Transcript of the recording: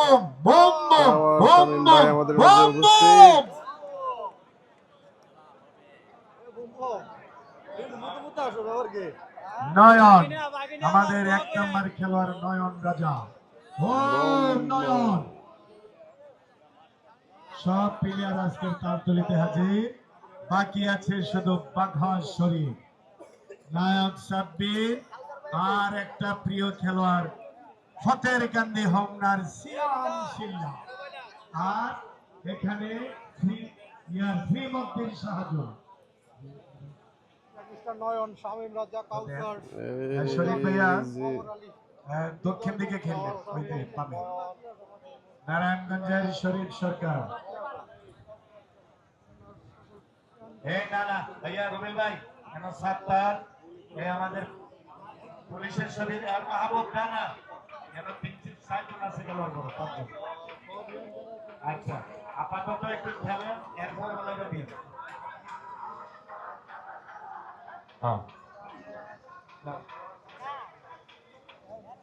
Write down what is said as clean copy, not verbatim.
Boom boom boom Shamim ভাই broom আমাদের মাঝে বুম উপস্থিত। নয়ন আমাদের 1 নম্বর খেলোয়াড় নয়ন রাজা। বম ওম নয়ন। বম। সব প্লেয়ার আজকের তালতলিতে হাজির, বাকি আছে শুধু বাঘা শরীফ, নায়ক সাব্বির আর একটা প্রিয় খেলোয়াড় ফতের কান্দি হোমনার সিয়াম সিল্লা। আর এখানে ফ্রিমদ্দিন সাহায্য নয়ন, শামীম রাজা, কাউসার, শরীফ ভাইয়া জি দক্ষিণ দিকে খেললেন, ওই যে পাবে নারায়ণগঞ্জের শরীফ সরকার। না না ভাইয়া রুবেল ভাই কেন সাত্তার আমাদের পুলিশের শরীর আর মাহবুব না কেন 3-4 আছে খেলোয়াড় বড় পাঁচজন। আচ্ছা আপাতত একটু খেলেন, এরপর বলে দিন। হ্যাঁ